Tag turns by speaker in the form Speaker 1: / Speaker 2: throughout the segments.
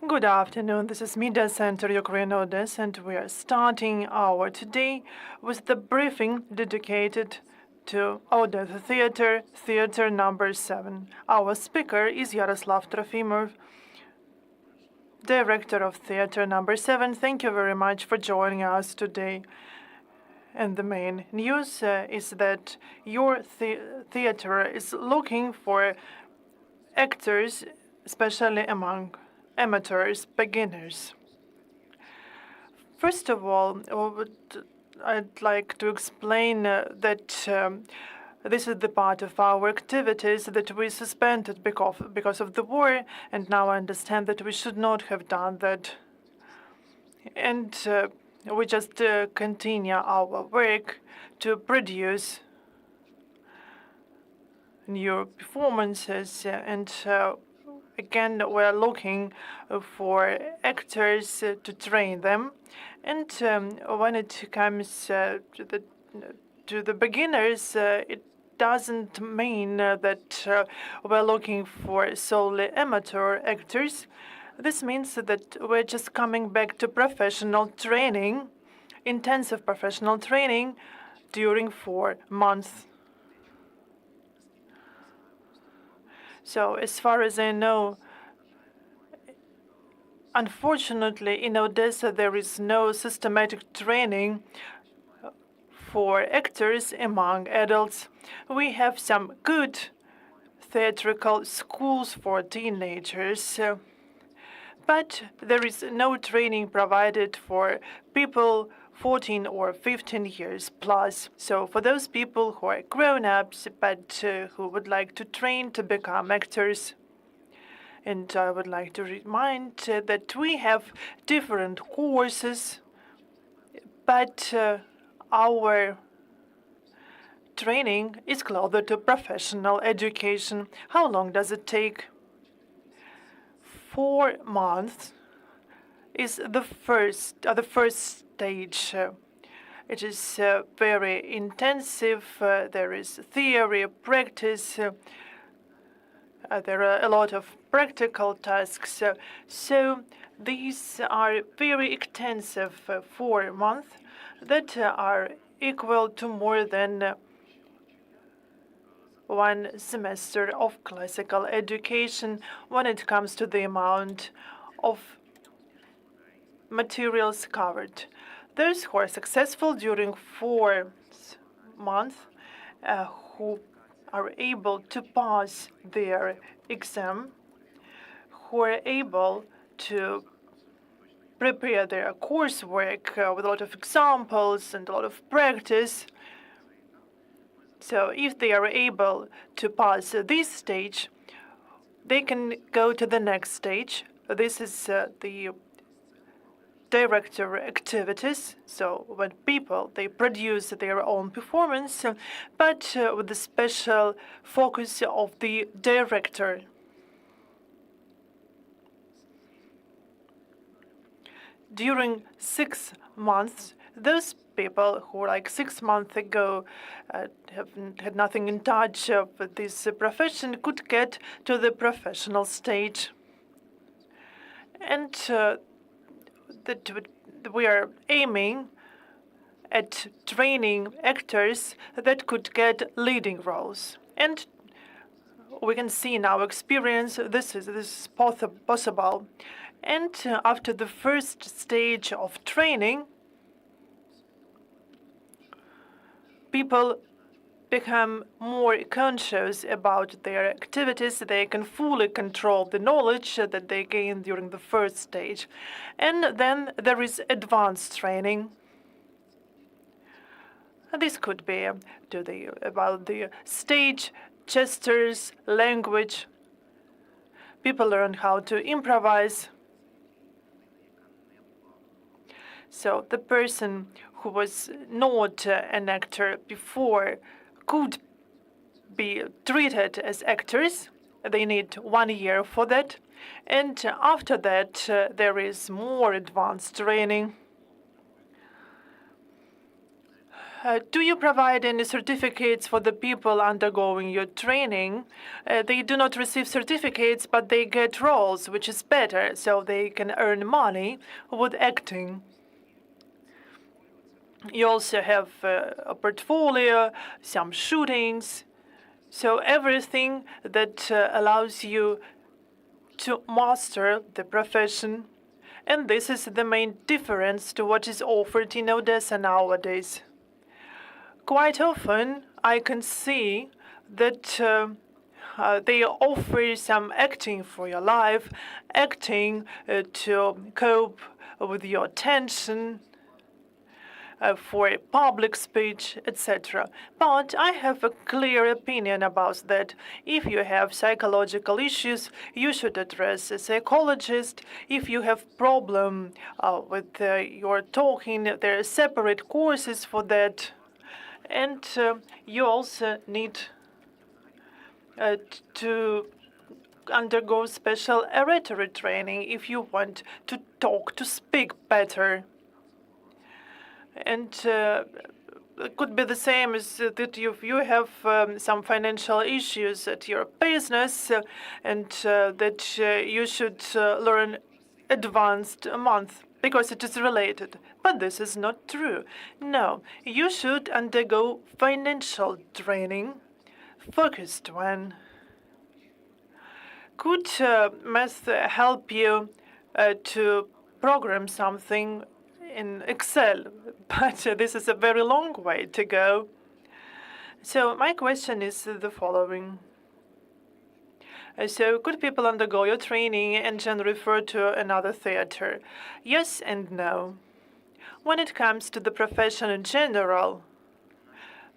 Speaker 1: Good afternoon. This is Media Center Ukraine Odessa, and we are starting our today with the briefing dedicated to Odessa Theater, Theater number 7. Our speaker is Yaroslav Trofimov, Director of Theater number 7. Thank you very much for joining us today. And the main news is that your theater is looking for actors, especially among amateurs, beginners. First of all, I'd like to explain that this is the part of our activities that we suspended because of the war, and now I understand that we should not have done that. And we just continue our work to produce new performances, and again, we're looking for actors to train them. And when it comes to the beginners, it doesn't mean that we're looking for solely amateur actors. This means that we're just coming back to professional training, intensive professional training during 4 months. So as far as I know, unfortunately, in Odessa, there is no systematic training for actors among adults. We have some good theatrical schools for teenagers, but there is no training provided for people 14 or 15 years plus. So for those people who are grown-ups but who would like to train to become actors, and I would like to remind that we have different courses, but our training is closer to professional education. How long does it take? 4 months is the first stage. It is very intensive. There is theory, practice. There are a lot of practical tasks. So these are very extensive 4 months that are equal to more than 1 semester of classical education when it comes to the amount of materials covered. Those who are successful during 4 months, who are able to pass their exam, who are able to prepare their coursework with a lot of examples and a lot of practice. So if they are able to pass this stage, they can go to the next stage. This is the director activities. So when people, they produce their own performance, but with the special focus of the director. During 6 months, those people who, like 6 months ago, had nothing in touch with this profession could get to the professional stage. And that we are aiming at training actors that could get leading roles. And we can see in our experience this is possible. And after the first stage of training, people become more conscious about their activities. They can fully control the knowledge that they gain during the first stage. And then there is advanced training. This could be about the stage, gestures, language. People learn how to improvise. So the person who was not an actor before could be treated as actors. They need 1 year for that. And after that, there is more advanced training. Do you provide any certificates for the people undergoing your training? They do not receive certificates, but they get roles, which is better, so they can earn money with acting. You also have a portfolio, some shootings, so everything that allows you to master the profession. And this is the main difference to what is offered in Odessa nowadays. Quite often, I can see that they offer some acting for your life, acting to cope with your tension, for public speech, etc. But I have a clear opinion about that. If you have psychological issues, you should address a psychologist. If you have problem with your talking, there are separate courses for that. And you also need to undergo special repertory training if you want to talk, to speak better. And it could be the same as that if you have some financial issues at your business and that you should learn advanced a month because it is related. But this is not true. No, you should undergo financial training, focused one. Could math help you to program something in Excel? But this is a very long way to go. So my question is the following. So could people undergo your training and then refer to another theater? Yes and no. When it comes to the profession in general,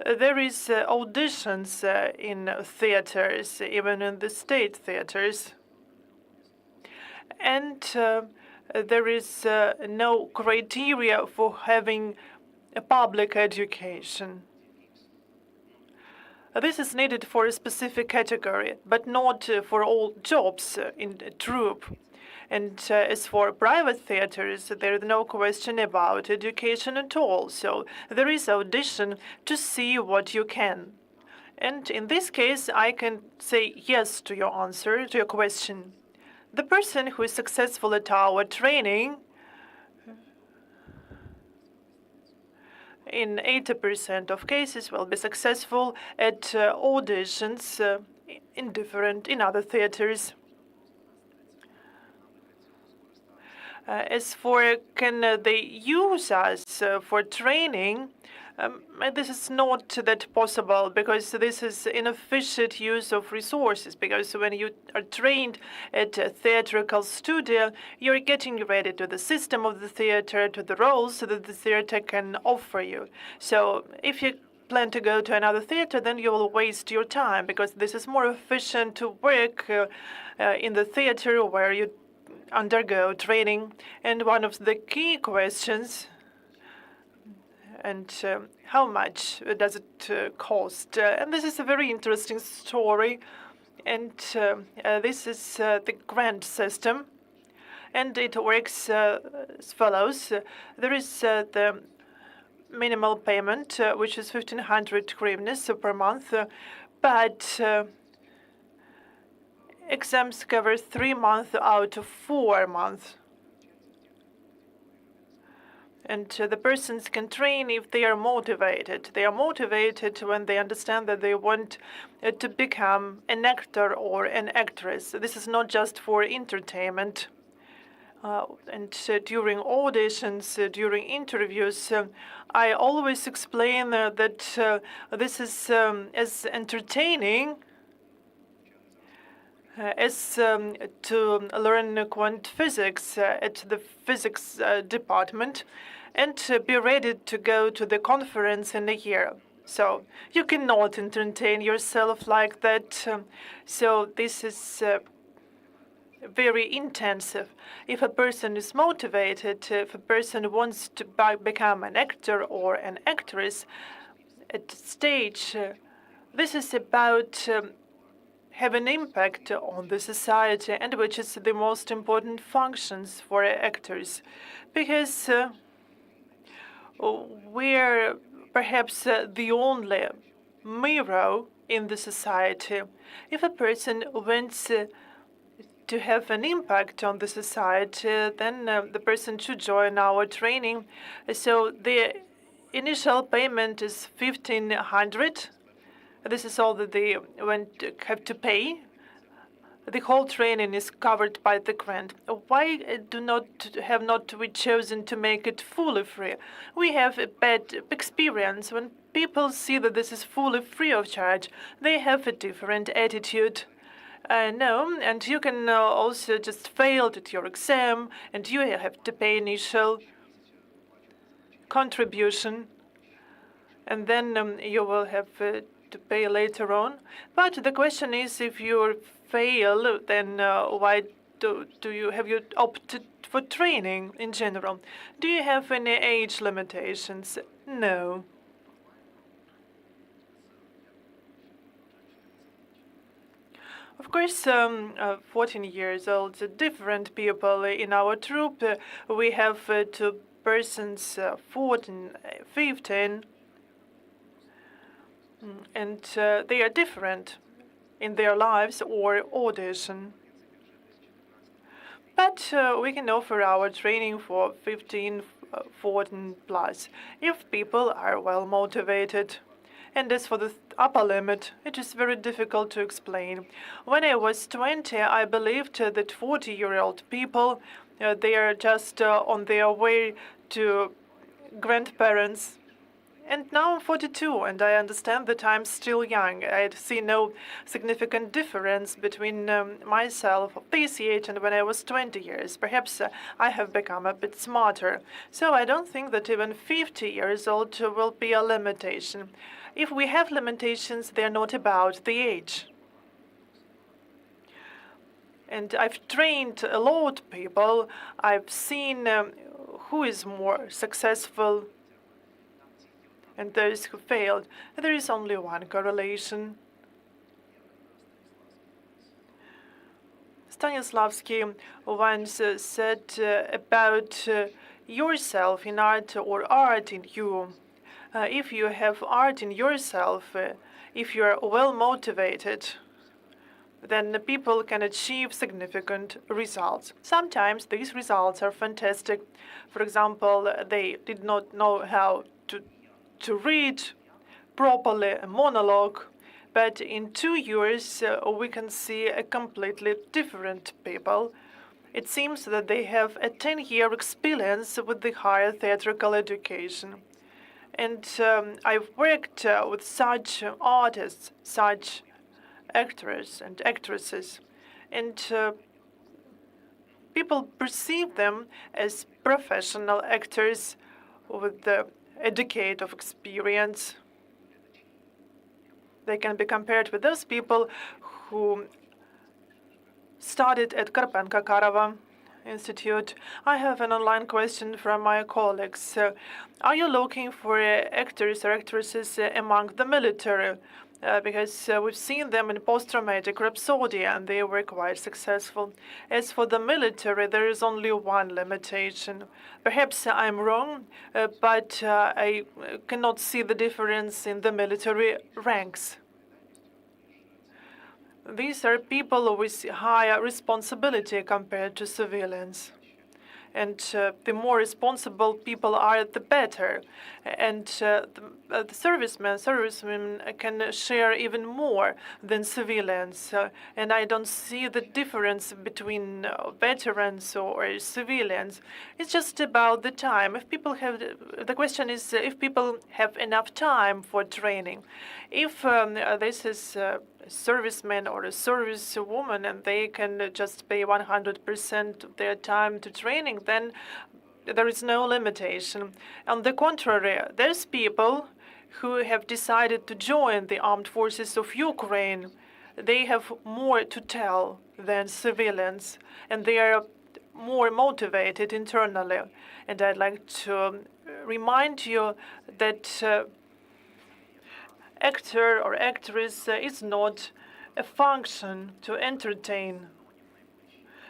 Speaker 1: there is auditions in theaters, even in the state theaters. And there is no criteria for having a public education. This is needed for a specific category, but not for all jobs in a troupe. And as for private theaters, there is no question about education at all. So there is audition to see what you can. And in this case, I can say yes to your answer, to your question. The person who is successful at our training, in 80% of cases, will be successful at auditions in other theaters. As for can they use us for training, this is not that possible because this is inefficient use of resources. Because when you are trained at a theatrical studio, you're getting ready to the system of the theater, to the roles that the theater can offer you. So if you plan to go to another theater, then you will waste your time because this is more efficient to work in the theater where you undergo training. And one of the key questions, and how much does it cost? And this is a very interesting story. And this is the grant system. And it works as follows. There is the minimal payment, which is 1,500 hryvnias per month. But exams cover 3 months out of 4 months. And the persons can train if they are motivated. They are motivated when they understand that they want to become an actor or an actress. This is not just for entertainment. And during auditions, during interviews, I always explain that this is as entertaining as to learn quant physics at the physics department and be ready to go to the conference in a year. So you cannot entertain yourself like that. So this is very intensive. If a person is motivated, if a person wants to become an actor or an actress at stage, this is about have an impact on the society, and which is the most important functions for actors, because we're perhaps the only mirror in the society. If a person wants to have an impact on the society, then the person should join our training. So the initial payment is 1,500. This is all that they have to pay. The whole training is covered by the grant. Why have not we chosen to make it fully free? We have a bad experience. When people see that this is fully free of charge, they have a different attitude. No, and you can also just fail at your exam, and you have to pay initial contribution, and then you will have to pay later on. But the question is, if you fail, then why do you have you opted for training in general? Do you have any age limitations? No. Of course, 14 years old, different people in our troupe. We have two persons, 14, 15, and they are different in their lives or audition. But we can offer our training for 15, 14 plus if people are well motivated. And as for the upper limit, it is very difficult to explain. When I was 20, I believed that 40-year-old people, they are just on their way to grandparents. And now I'm 42, and I understand that I'm still young. I see no significant difference between myself of this age and when I was 20 years. Perhaps I have become a bit smarter. So I don't think that even 50 years old will be a limitation. If we have limitations, they're not about the age. And I've trained a lot of people. I've seen who is more successful and those who failed. There is only one correlation. Stanislavski once said about yourself in art or art in you. If you have art in yourself, if you are well motivated, then people can achieve significant results. Sometimes these results are fantastic. For example, they did not know how to read properly a monologue, but in 2 years we can see a completely different people. It seems that they have a 10-year experience with the higher theatrical education. And I've worked with such artists, such actors and actresses, and people perceive them as professional actors with a decade of experience. They can be compared with those people who studied at Karpenko-Karava Institute. I have an online question from my colleagues. Are you looking for actors or actresses among the military? Because we've seen them in post-traumatic rhapsody, and they were quite successful. As for the military, there is only one limitation. Perhaps I'm wrong, but I cannot see the difference in the military ranks. These are people with higher responsibility compared to civilians. And the more responsible people are, the better. And the servicemen can share even more than civilians. And I don't see the difference between veterans or civilians. It's just about the time. If people have, the question is if people have enough time for training. If this is a serviceman or a servicewoman and they can just pay 100% of their time to training, then there is no limitation. On the contrary, there's people who have decided to join the armed forces of Ukraine. They have more to tell than civilians, and they are more motivated internally. And I'd like to remind you that actor or actress is not a function to entertain.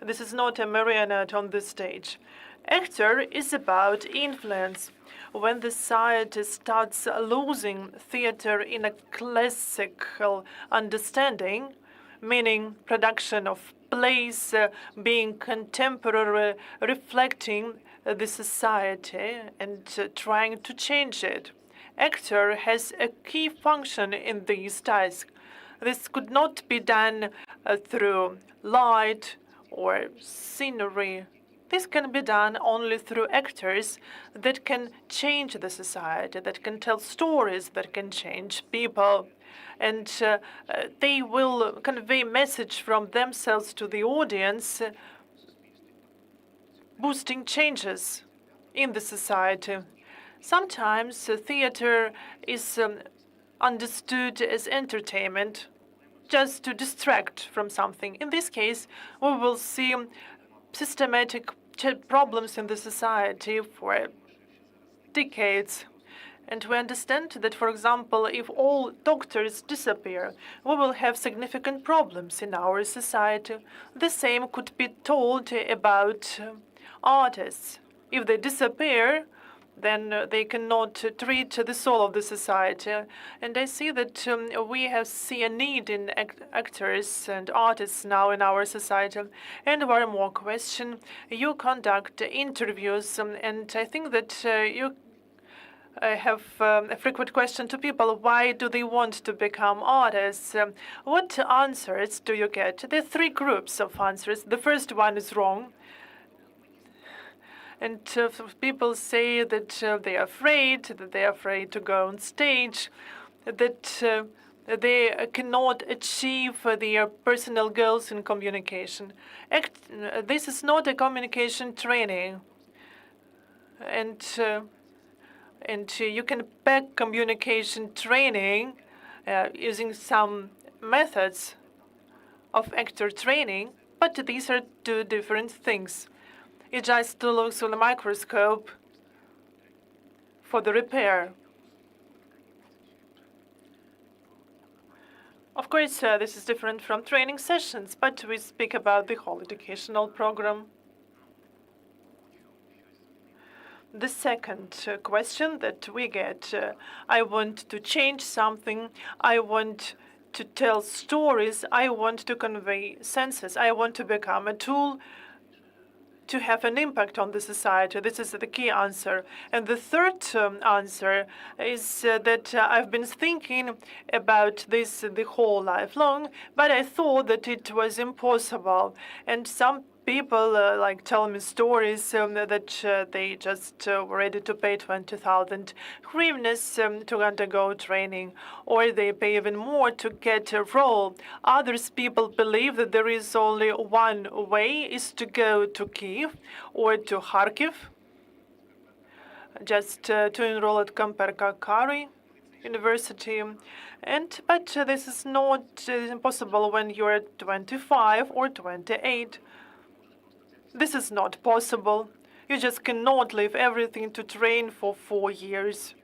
Speaker 1: This is not a marionette on the stage. Actor is about influence. when the society starts losing theater in a classical understanding, meaning production of plays being contemporary, reflecting the society and trying to change it. Actor has a key function in these tasks. This could not be done through light or scenery. This can be done only through actors that can change the society, that can tell stories that can change people. And they will convey message from themselves to the audience, boosting changes in the society. Sometimes theater is understood as entertainment, just to distract from something. In this case, we will see systematic problems in the society for decades. And we understand that, for example, if all doctors disappear, we will have significant problems in our society. The same could be told about artists. If they disappear, then they cannot treat the soul of the society. And I see that we have seen a need in actors and artists now in our society. And one more question. You conduct interviews, and I think that you have a frequent question to people: why do they want to become artists? What answers do you get? There are three groups of answers. The first one is wrong. And people say that they're afraid to go on stage, that they cannot achieve their personal goals in communication. This is not a communication training. And you can pack communication training using some methods of actor training, but these are two different things. It just looks with a microscope for the repair. Of course, this is different from training sessions, but we speak about the whole educational program. The second question that we get, I want to change something, I want to tell stories, I want to convey senses, I want to become a tool to have an impact on the society. This is the key answer. And the third answer is that I've been thinking about this the whole life long, but I thought that it was impossible. And some people tell me stories that they just were ready to pay 20,000 hryvnias to undergo training, or they pay even more to get a role. Others people believe that there is only one way, is to go to Kiev or to Kharkiv, just to enroll at Kamperka-Kari University. But this is not impossible when you're 25 or 28. This is not possible. You just cannot leave everything to train for 4 years.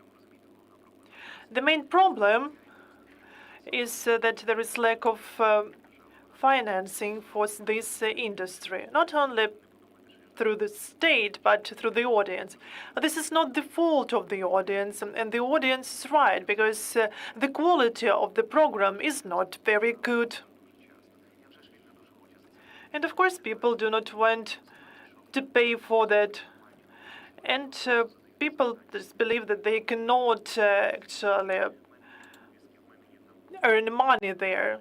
Speaker 1: The main problem is that there is lack of financing for this industry, not only through the state, but through the audience. This is not the fault of the audience, and the audience is right, because the quality of the program is not very good. And of course, people do not want to pay for that. And people just believe that they cannot actually earn money there.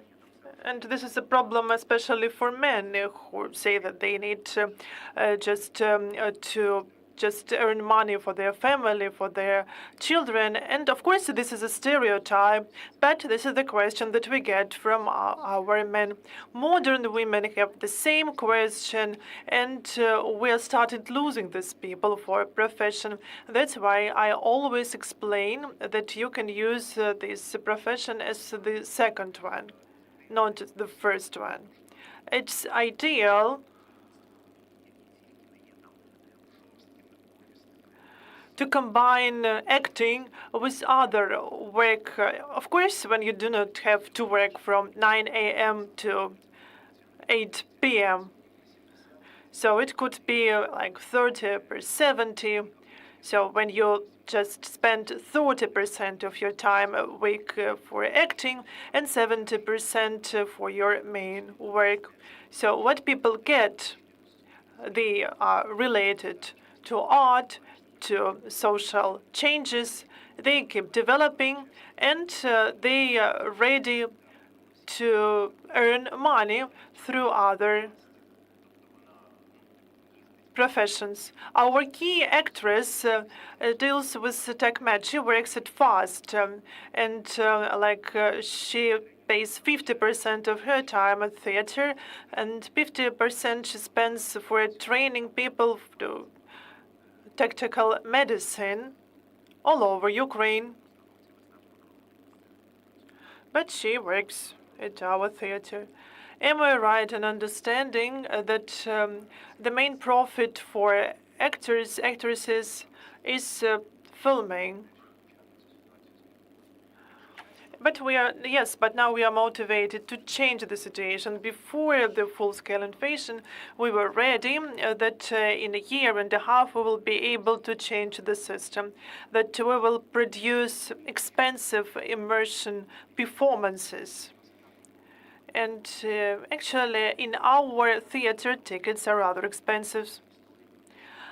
Speaker 1: And this is a problem especially for men who say that they need to just earn money for their family, for their children. And of course, this is a stereotype, but this is the question that we get from our men. Modern women have the same question, and we are started losing these people for a profession. That's why I always explain that you can use this profession as the second one, not the first one. It's ideal to combine acting with other work. Of course, when you do not have to work from 9 a.m. to 8 p.m. So it could be like 30 per 70. So when you just spend 30% of your time a week for acting and 70% for your main work. So what people get, they are related to art, to social changes. They keep developing, and they are ready to earn money through other professions. Our key actress deals with technology. She works it fast, and she pays 50% of her time at theater, and 50% she spends for training people to tactical medicine all over Ukraine. But she works at our theater. Am I right in understanding that the main profit for actors, actresses is filming? But but now we are motivated to change the situation. Before the full-scale invasion, we were ready that in a year and a half we will be able to change the system, that we will produce expensive immersion performances. And actually, in our theater, tickets are rather expensive.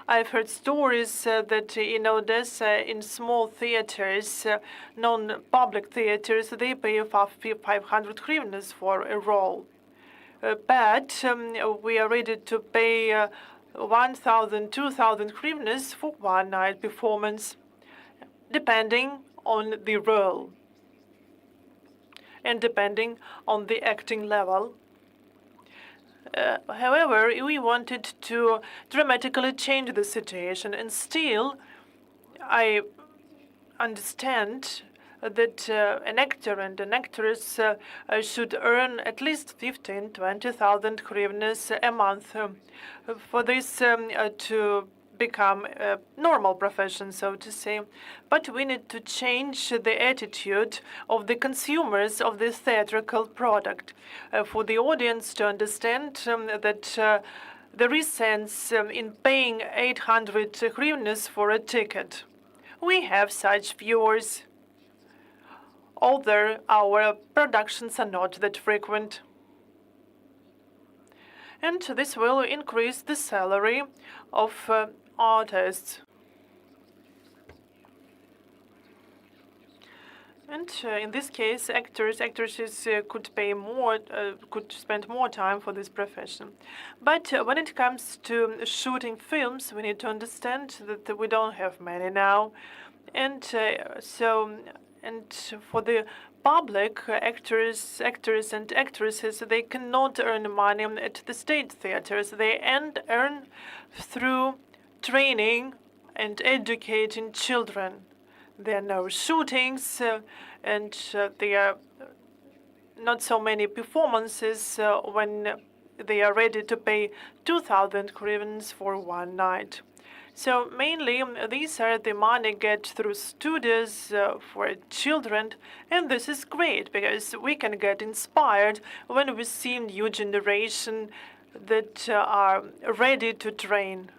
Speaker 1: I've heard stories that in Odessa, in small theaters, non-public theaters, they pay 500 hryvnias for a role. But we are ready to pay 1,000, 2,000 hryvnias for one night performance, depending on the role and depending on the acting level. However, we wanted to dramatically change the situation, and still, I understand that an actor and an actress should earn at least 15,000, 20,000 hryvnias a month for this to become a normal profession, so to say. But we need to change the attitude of the consumers of this theatrical product, for the audience to understand that there is sense in paying 800 hryvnias for a ticket. We have such viewers, although our productions are not that frequent. And this will increase the salary of artists. And in this case, actors, actresses could pay more, could spend more time for this profession. But when it comes to shooting films, we need to understand that we don't have many now, and and for the public, actors and actresses, they cannot earn money at the state theaters. They earn through training and educating children. There are no shootings, and there are not so many performances when they are ready to pay 2,000 hryvnias for one night. So mainly, these are the money get through studios for children, and this is great because we can get inspired when we see new generation that are ready to train.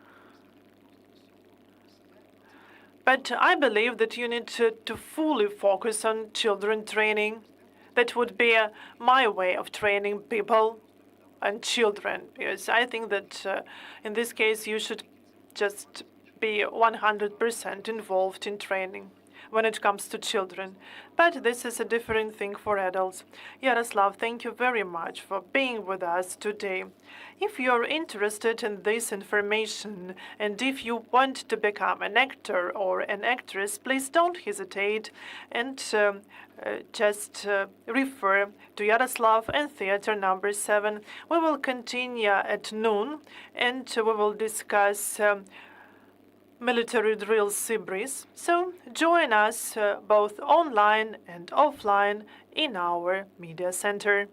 Speaker 1: But I believe that you need to fully focus on children training. That would be my way of training people and children, because I think that in this case you should just be 100% involved in training when it comes to children. But this is a different thing for adults. Yaroslav, thank you very much for being with us today. If you're interested in this information and if you want to become an actor or an actress, please don't hesitate and just refer to Yaroslav and Theater number 7. We will continue at noon and we will discuss military drill Sibris. So join us both online and offline in our media center.